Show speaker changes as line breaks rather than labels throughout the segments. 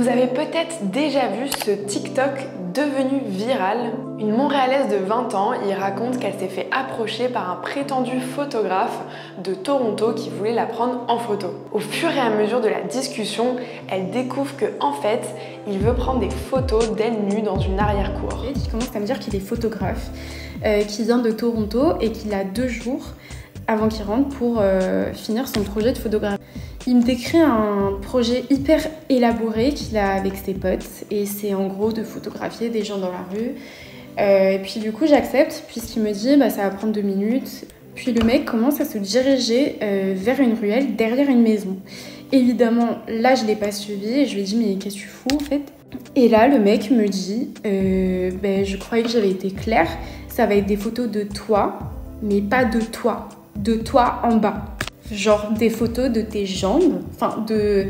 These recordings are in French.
Vous avez peut-être déjà vu ce TikTok devenu viral. Une Montréalaise de 20 ans y raconte qu'elle s'est fait approcher par un prétendu photographe de Toronto qui voulait la prendre en photo. Au fur et à mesure de la discussion, elle découvre que en fait, il veut prendre des photos d'elle nue dans une arrière-cour.
Il commence à me dire qu'il est photographe, qu'il vient de Toronto et qu'il a 2 jours avant qu'il rentre pour finir son projet de photographie. Il me décrit un projet hyper élaboré qu'il a avec ses potes et c'est en gros de photographier des gens dans la rue. Et puis du coup j'accepte puisqu'il me dit ça va prendre 2 minutes. Puis le mec commence à se diriger vers une ruelle derrière une maison. Évidemment là je l'ai pas suivi et je lui ai dit mais qu'est-ce que tu fous en fait? Et là le mec me dit je croyais que j'avais été claire, ça va être des photos de toi mais pas de toi en bas. Genre des photos de tes jambes, de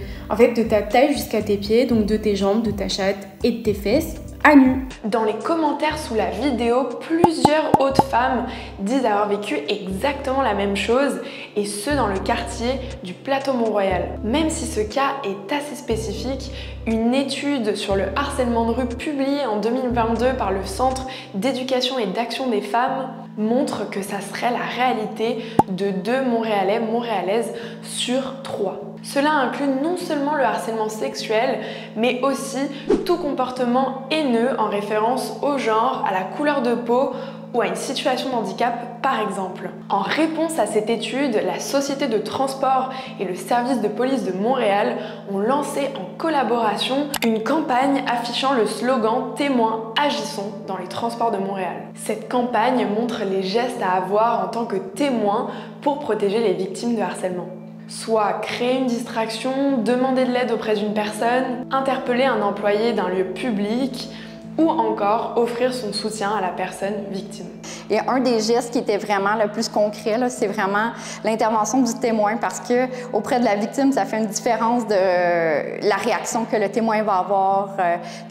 ta taille jusqu'à tes pieds, donc de tes jambes, de ta chatte et de tes fesses à nu.
Dans les commentaires sous la vidéo, plusieurs autres femmes disent avoir vécu exactement la même chose et ce dans le quartier du Plateau Mont-Royal. Même si ce cas est assez spécifique, une étude sur le harcèlement de rue publiée en 2022 par le Centre d'éducation et d'action des femmes montre que ça serait la réalité de 2 Montréalais, Montréalaises sur 3. Cela inclut non seulement le harcèlement sexuel, mais aussi tout comportement haineux en référence au genre, à la couleur de peau ou à une situation de handicap par exemple. En réponse à cette étude, la société de transport et le service de police de Montréal ont lancé en collaboration une campagne affichant le slogan « Témoins, agissons » dans les transports de Montréal. Cette campagne montre les gestes à avoir en tant que témoin pour protéger les victimes de harcèlement. Soit créer une distraction, demander de l'aide auprès d'une personne, interpeller un employé d'un lieu public ou encore offrir son soutien à la personne victime.
Et un des gestes qui était vraiment le plus concret, c'est vraiment l'intervention du témoin parce que auprès de la victime, ça fait une différence de la réaction que le témoin va avoir,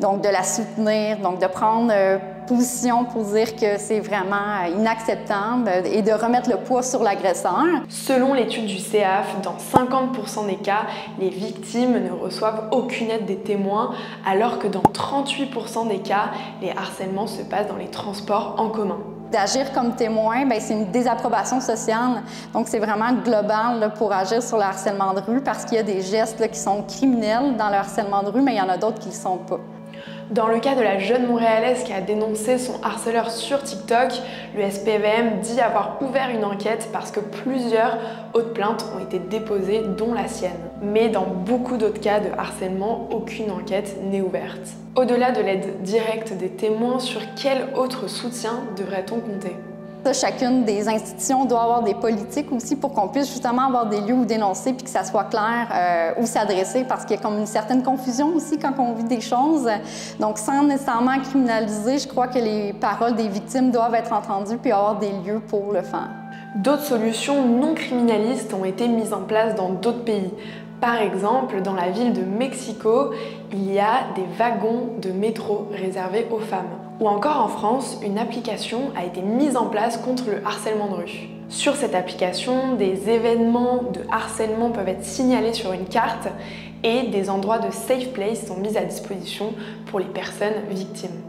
donc de la soutenir, donc de prendre position pour dire que c'est vraiment inacceptable et de remettre le poids sur l'agresseur.
Selon l'étude du CAF, dans 50% des cas, les victimes ne reçoivent aucune aide des témoins, alors que dans 38% des cas, les harcèlements se passent dans les transports en commun.
D'agir comme témoin, c'est une désapprobation sociale. Donc, c'est vraiment global pour agir sur le harcèlement de rue parce qu'il y a des gestes qui sont criminels dans le harcèlement de rue, mais il y en a d'autres qui ne le sont pas.
Dans le cas de la jeune Montréalaise qui a dénoncé son harceleur sur TikTok, le SPVM dit avoir ouvert une enquête parce que plusieurs autres plaintes ont été déposées, dont la sienne. Mais dans beaucoup d'autres cas de harcèlement, aucune enquête n'est ouverte. Au-delà de l'aide directe des témoins, sur quel autre soutien devrait-on compter ?
Chacune des institutions doit avoir des politiques aussi pour qu'on puisse justement avoir des lieux où dénoncer puis que ça soit clair où s'adresser parce qu'il y a comme une certaine confusion aussi quand on vit des choses. Donc, sans nécessairement criminaliser, je crois que les paroles des victimes doivent être entendues puis avoir des lieux pour le faire.
D'autres solutions non criminalistes ont été mises en place dans d'autres pays. Par exemple, dans la ville de Mexico, il y a des wagons de métro réservés aux femmes. Ou encore en France, une application a été mise en place contre le harcèlement de rue. Sur cette application, des événements de harcèlement peuvent être signalés sur une carte et des endroits de safe place sont mis à disposition pour les personnes victimes.